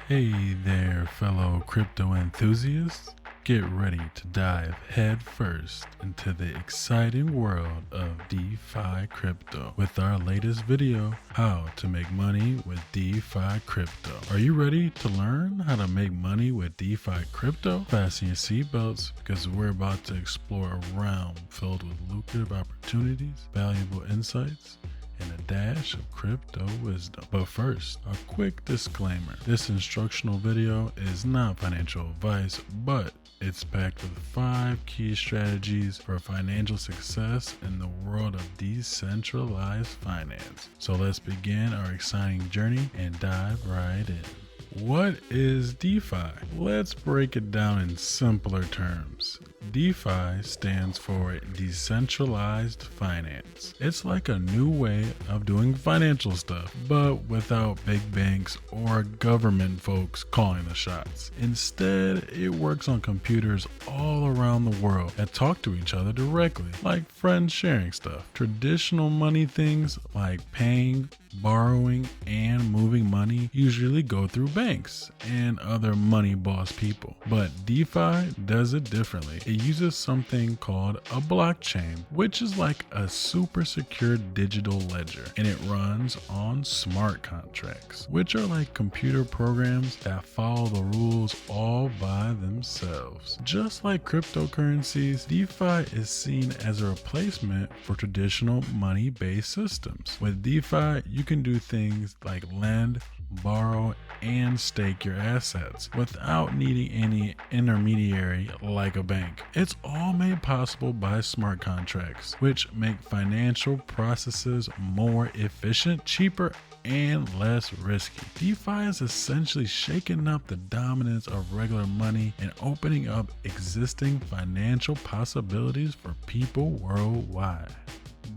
Hey there, fellow crypto enthusiasts. Get ready to dive headfirst into the exciting world of DeFi Crypto with our latest video, How to Make Money with DeFi Crypto. Are you ready to learn how to make money with DeFi Crypto? Fasten your seatbelts because we're about to explore a realm filled with lucrative opportunities, valuable insights, and a dash of crypto wisdom. But first, a quick disclaimer. This instructional video is not financial advice, but it's packed with 5 key strategies for financial success in the world of decentralized finance. So let's begin our exciting journey and dive right in. What is DeFi? Let's break it down in simpler terms. DeFi stands for Decentralized Finance. It's like a new way of doing financial stuff, but without big banks or government folks calling the shots. Instead, it works on computers all around the world that talk to each other directly, like friends sharing stuff. Traditional money things like paying, borrowing, and moving money usually go through banks and other money boss people. But DeFi does it differently. It uses something called a blockchain, which is like a super secure digital ledger, and it runs on smart contracts, which are like computer programs that follow the rules all by themselves. Just like cryptocurrencies, DeFi is seen as a replacement for traditional money-based systems. With DeFi, you can do things like lend, borrow, and stake your assets without needing any intermediary like a bank. It's all made possible by smart contracts, which make financial processes more efficient, cheaper, and less risky. DeFi is essentially shaking up the dominance of regular money and opening up existing financial possibilities for people worldwide.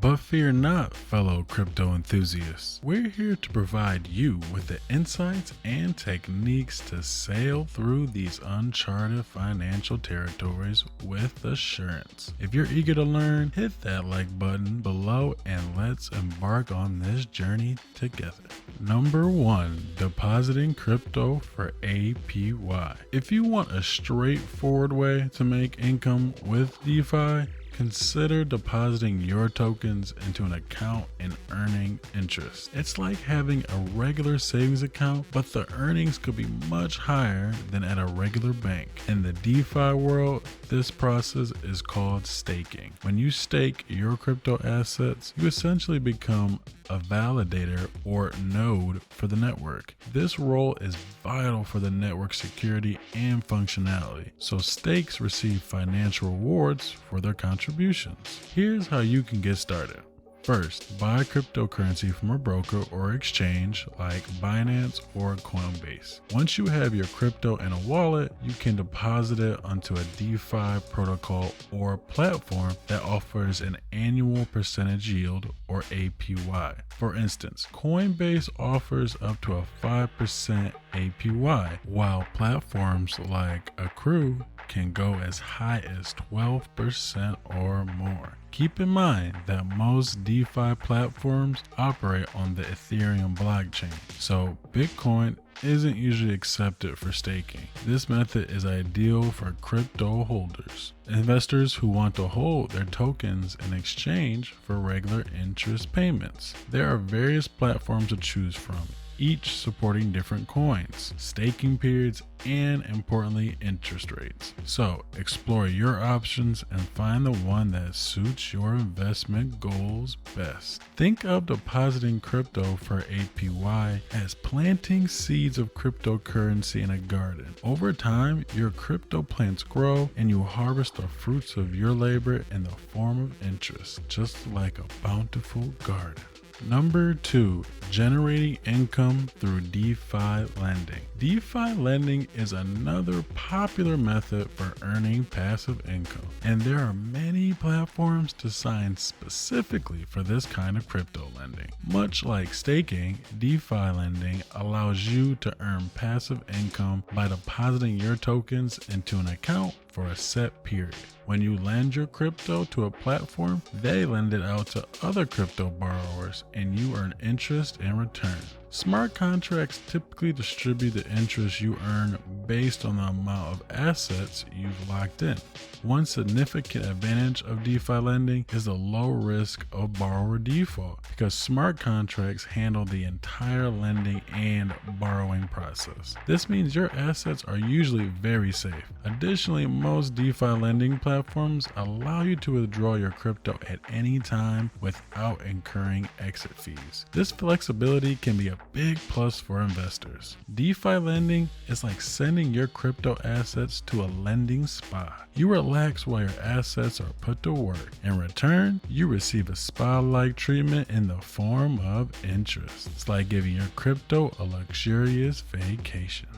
But fear not, fellow crypto enthusiasts. We're here to provide you with the insights and techniques to sail through these uncharted financial territories with assurance. If you're eager to learn, hit that like button below and let's embark on this journey together. Number 1, depositing crypto for APY. If you want a straightforward way to make income with DeFi, consider depositing your tokens into an account and earning interest. It's like having a regular savings account, but the earnings could be much higher than at a regular bank. In the DeFi world, this process is called staking. When you stake your crypto assets, you essentially become a validator or node for the network. This role is vital for the network security and functionality, so stakes receive financial rewards for their contributions. Here's how you can get started. First, buy cryptocurrency from a broker or exchange like Binance or Coinbase. Once you have your crypto in a wallet, you can deposit it onto a DeFi protocol or platform that offers an annual percentage yield or APY. For instance, Coinbase offers up to a 5% APY, while platforms like Accrue can go as high as 12% or more. Keep in mind that most DeFi platforms operate on the Ethereum blockchain, so Bitcoin isn't usually accepted for staking. This method is ideal for crypto holders, investors who want to hold their tokens in exchange for regular interest payments. There are various platforms to choose from, each supporting different coins, staking periods, and importantly, interest rates. So explore your options and find the one that suits your investment goals best. Think of depositing crypto for APY as planting seeds of cryptocurrency in a garden. Over time, your crypto plants grow and you harvest the fruits of your labor in the form of interest, just like a bountiful garden. Number 2, generating income through DeFi lending. DeFi lending is another popular method for earning passive income, and there are many platforms designed specifically for this kind of crypto lending. Much like staking, DeFi lending allows you to earn passive income by depositing your tokens into an account for a set period. When you lend your crypto to a platform, they lend it out to other crypto borrowers and you earn interest in return. Smart contracts typically distribute the interest you earn based on the amount of assets you've locked in. One significant advantage of DeFi lending is the low risk of borrower default because smart contracts handle the entire lending and borrowing process. This means your assets are usually very safe. Additionally, most DeFi lending platforms allow you to withdraw your crypto at any time without incurring exit fees. This flexibility can be a big plus for investors. DeFi lending is like sending your crypto assets to a lending spa. You relax while your assets are put to work. In return, you receive a spa-like treatment in the form of interest. It's like giving your crypto a luxurious vacation.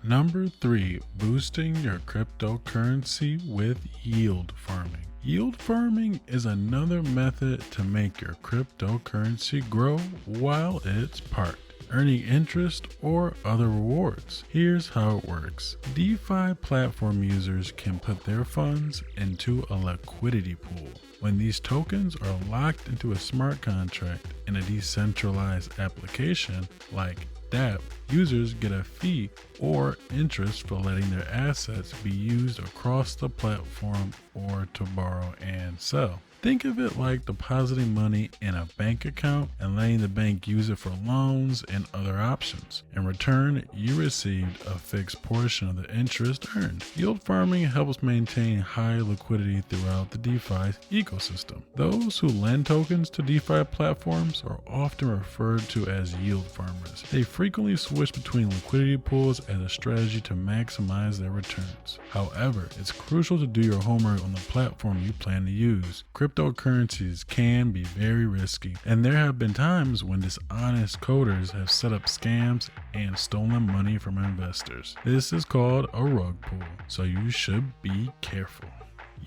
Number 3, boosting your cryptocurrency with yield farming. Yield farming is another method to make your cryptocurrency grow while it's parked, earning interest or other rewards. Here's how it works. DeFi platform users can put their funds into a liquidity pool. When these tokens are locked into a smart contract in a decentralized application like dApp, users get a fee or interest for letting their assets be used across the platform or to borrow and sell. Think of it like depositing money in a bank account and letting the bank use it for loans and other options. In return, you received a fixed portion of the interest earned. Yield farming helps maintain high liquidity throughout the DeFi ecosystem. Those who lend tokens to DeFi platforms are often referred to as yield farmers. They frequently switch between liquidity pools as a strategy to maximize their returns. However, it's crucial to do your homework on the platform you plan to use. Cryptocurrencies can be very risky, and there have been times when dishonest coders have set up scams and stolen money from investors. This is called a rug pull, so you should be careful.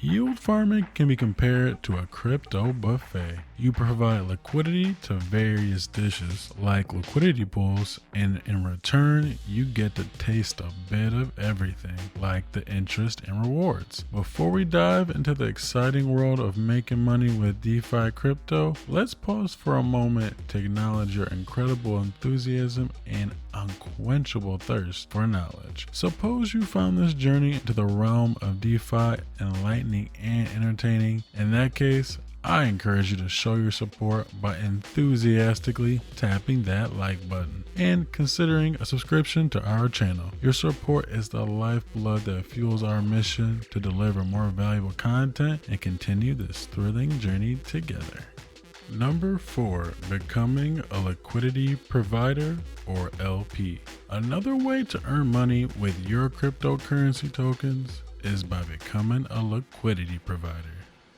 Yield farming can be compared to a crypto buffet. You provide liquidity to various dishes like liquidity pools, and in return, you get to taste a bit of everything like the interest and rewards. Before we dive into the exciting world of making money with DeFi crypto, let's pause for a moment to acknowledge your incredible enthusiasm and unquenchable thirst for knowledge. Suppose you found this journey into the realm of DeFi enlightening and entertaining. In that case, I encourage you to show your support by enthusiastically tapping that like button and considering a subscription to our channel. Your support is the lifeblood that fuels our mission to deliver more valuable content and continue this thrilling journey together. Number 4, becoming a liquidity provider or LP. Another way to earn money with your cryptocurrency tokens is by becoming a liquidity provider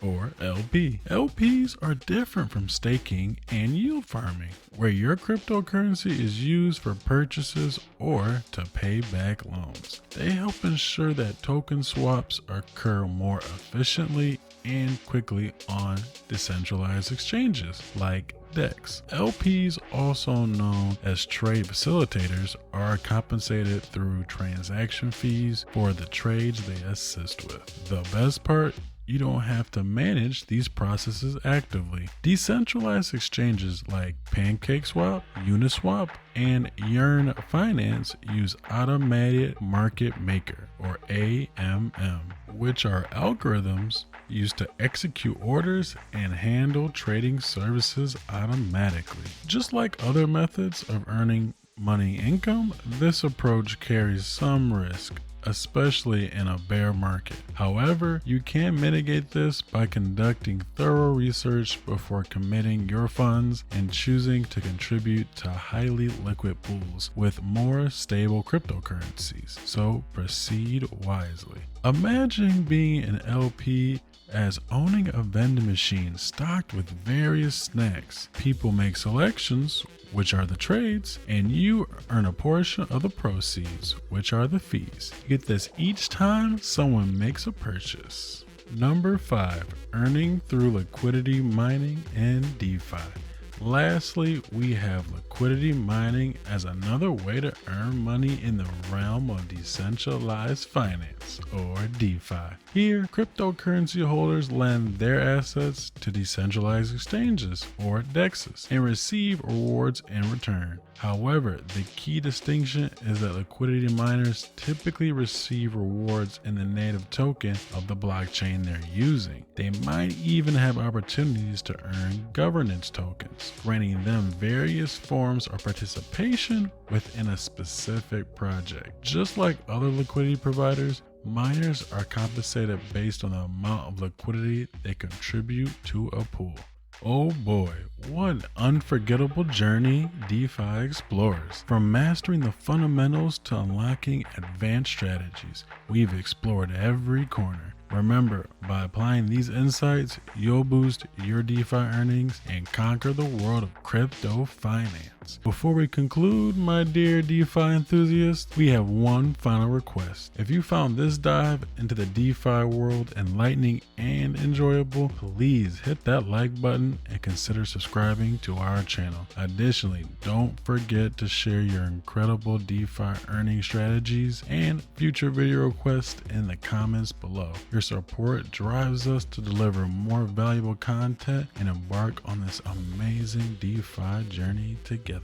or LP. LPs are different from staking and yield farming, where your cryptocurrency is used for purchases or to pay back loans. They help ensure that token swaps occur more efficiently and quickly on decentralized exchanges like DEX. LPs, also known as trade facilitators, are compensated through transaction fees for the trades they assist with. The best part, you don't have to manage these processes actively. Decentralized exchanges like PancakeSwap, Uniswap, and Yearn Finance use automated market maker or AMM, which are algorithms used to execute orders and handle trading services automatically. Just like other methods of earning money income, this approach carries some risk, especially in a bear market. However, you can mitigate this by conducting thorough research before committing your funds and choosing to contribute to highly liquid pools with more stable cryptocurrencies. So proceed wisely. Imagine being an LP as owning a vending machine stocked with various snacks. People make selections, which are the trades, and you earn a portion of the proceeds, which are the fees. You get this each time someone makes a purchase. Number 5, earning through liquidity mining and DeFi. Lastly, we have liquidity mining as another way to earn money in the realm of decentralized finance or DeFi. Here, cryptocurrency holders lend their assets to decentralized exchanges or DEXs and receive rewards in return. However, the key distinction is that liquidity miners typically receive rewards in the native token of the blockchain they're using. They might even have opportunities to earn governance tokens, granting them various forms of participation within a specific project. Just like other liquidity providers, miners are compensated based on the amount of liquidity they contribute to a pool. Oh boy, what an unforgettable journey DeFi explores. From mastering the fundamentals to unlocking advanced strategies, we've explored every corner. Remember, by applying these insights, you'll boost your DeFi earnings and conquer the world of crypto finance. Before we conclude, my dear DeFi enthusiasts, we have one final request. If you found this dive into the DeFi world enlightening and enjoyable, please hit that like button and consider subscribing to our channel. Additionally, don't forget to share your incredible DeFi earning strategies and future video requests in the comments below. Your support drives us to deliver more valuable content and embark on this amazing DeFi journey together.